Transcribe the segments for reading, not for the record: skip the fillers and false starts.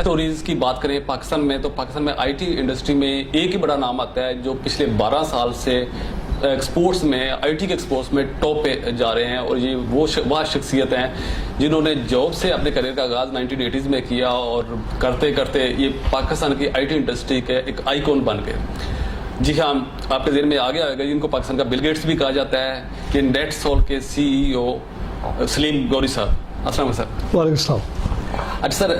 Stories की बात करें पाकिस्तान में, तो पाकिस्तान में आईटी इंडस्ट्री में एक ही बड़ा नाम आता है जो पिछले 12 साल से एक्सपोर्ट्स में, आईटी के एक्सपोर्ट्स में टॉप पे जा रहे हैं, और ये वह शख्सियत हैं जिन्होंने जॉब से अपने करियर का आगाज़ 1980s में किया और करते करते ये पाकिस्तान की आईटी इंडस्ट्री के एक आइकॉन बन गए। जी हाँ, आपके ज़हन में आ गया होगा जिनको पाकिस्तान का बिल गेट्स भी कहा जाता है, कि नेटसॉल्ट के CEO सलीम गौरी साहब। अस्सलाम वालेकुम सर। वालेकुम सलाम। अच्छा सर,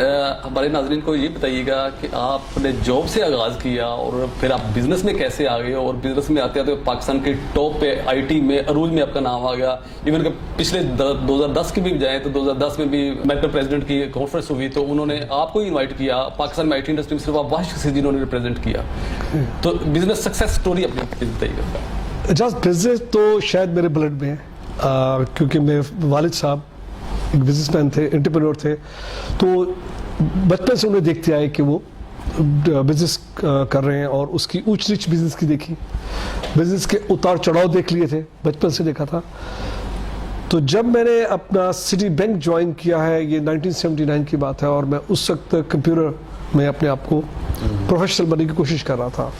हमारे नाज़रीन को ये बताइएगा कि आपने जॉब से आगाज़ किया और फिर आप बिज़नेस में कैसे आ गए, और बिज़नेस में आते आते पाकिस्तान के टॉप पे आईटी में अरूज में आपका नाम आ गया। इवन कि पिछले 2010 की भी जाए तो 2010 में भी अमेरिकन प्रेसिडेंट की कॉन्फ्रेंस हुई तो उन्होंने आपको ही इन्वाइट किया। पाकिस्तान में आईटी इंडस्ट्री में सिर्फ आप वाहिद शख्स जिन्होंने रिप्रेजेंट किया। तो बिज़नेस सक्सेस स्टोरी अपनी बताइएगा। जस्ट बिजनेस तो शायद मेरे ब्लड में है, क्योंकि मेरे वालिद साहब एक बिजनेसमैन थे, एंटरप्रेन्योर थे, तो बचपन से उन्हें देखते आए कि वो बिजनेस कर रहे हैं, और उसकी ऊंच नीच बिजनेस की देखी, बिजनेस के उतार चढ़ाव देख लिए थे, बचपन से देखा था। तो जब मैंने अपना सिटी बैंक ज्वाइन किया है, ये 1979 की बात है, और मैं उस वक्त कंप्यूटर में अपने आप को प्रोफेशनल बनने की कोशिश कर रहा था।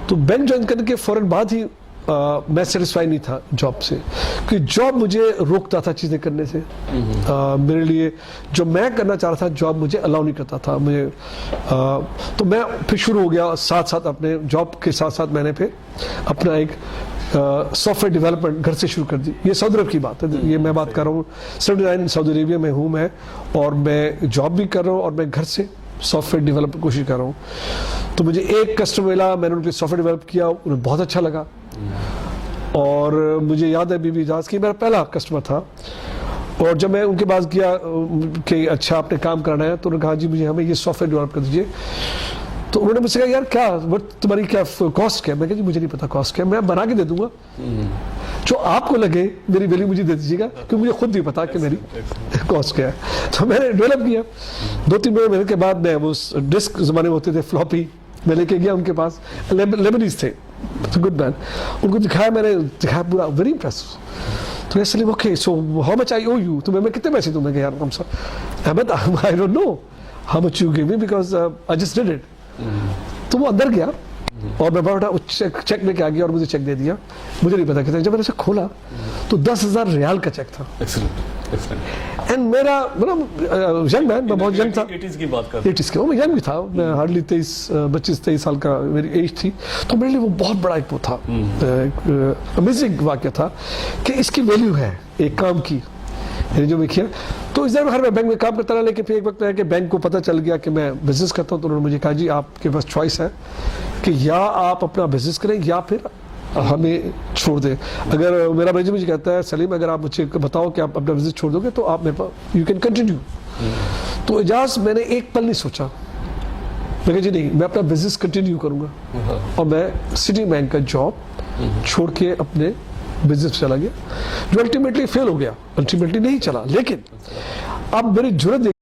तो बैंक ज्वाइन करने के फ़ौरन बाद ही मैं सेटिस्फाई नहीं था जॉब से, क्योंकि जॉब मुझे रोकता था चीज़ें करने से। मेरे लिए जो मैं करना चाह रहा था जॉब मुझे अलाउ नहीं करता था मुझे। तो मैं फिर शुरू हो गया, साथ साथ अपने जॉब के साथ साथ मैंने फिर अपना एक सॉफ्टवेयर डेवलपमेंट घर से शुरू कर दी। ये सऊदी अरब की बात है, ये मैं बात कर रहा हूँ 79 सऊदी अरेबिया में हूँ मैं, और मैं जॉब भी कर रहा हूँ और मैं घर से सॉफ्टवेयर डेवलप की कोशिश कर रहा हूँ। तो मुझे एक कस्टमर मिला, मैंने उनके सॉफ्टवेयर डेवलप किया, उन्हें बहुत अच्छा लगा, और मुझे याद है बीबी इजाज़ की मेरा पहला कस्टमर था। और जब मैं उनके पास गया कि अच्छा आपने काम करना है, तो उन्होंने कहा जी मुझे हमें ये सॉफ्टवेयर डेवलप कर दीजिए। तो उन्होंने मुझसे कहा यार क्या तुम्हारी क्या कॉस्ट क्या है? मैं कहा जी मुझे नहीं पता कॉस्ट क्या है, मैं बना के दे दूंगा, जो आपको लगे मेरी वैल्यू मुझे दे दीजिएगा, क्योंकि मुझे खुद भी पता कि मेरी कॉस्ट क्या है। तो मैंने डेवलप किया। 2-3 महीने के बाद मैं वो डिस्क ज़माने में होते थे फ्लॉपी, मैं लेके गया उनके पास, लेबनीज थे, गुड मैन, उनको दिखाया, मैंने दिखाया पूरा, वेरी इम्प्रेसिव। तो इसलिए okay so how much I owe you, तो मैं कितने पैसे दूँ? मैं यार हम sir Ahmed I don't know how much you give me because I just did it. तो वो अंदर गया और मैं बड़ा चेक लेके आ गया और मुझे चेक दे दिया, मुझे नहीं पता कितना। जब मैंने उसे खोला तो 10,000 रियाल का चेक था। एंड मेरा यंग मैन, मैं बहुत यंग था, 80s की बात कर, 80s के, मैं यंग भी था, मैं हार्डली 22-23 साल का मेरी एज थी। तो मेरे लिए वो बहुत बड़ा एक वो था, अमेजिंग वाक्य था कि इसकी वैल्यू है एक काम की, जो मैं किया। तो इस हर मैं बैंक में काम करता रहा, लेकिन फिर एक वक्त है कि बैंक को पता चल गया कि मैं बिजनेस करता हूँ। तो उन्होंने मुझे कहा जी आपके पास चॉइस है कि या आप अपना बिजनेस करें या फिर हमें छोड़ दें। अगर मेरा मैनेजर मुझे कहता है सलीम अगर आप मुझे बताओ कि आप अपना बिजनेस छोड़ दोगे तो आप मेरे पास यू कैन कंटिन्यू। तो इजाज़ मैंने एक पल नहीं सोचा, मैं कहा जी नहीं, मैं अपना बिजनेस कंटिन्यू करूँगा, और मैं सिटी बैंक का जॉब छोड़ के अपने बिजनेस चला गया, जो अल्टीमेटली फेल हो गया, अल्टीमेटली नहीं चला। लेकिन अब मेरी जुर्रत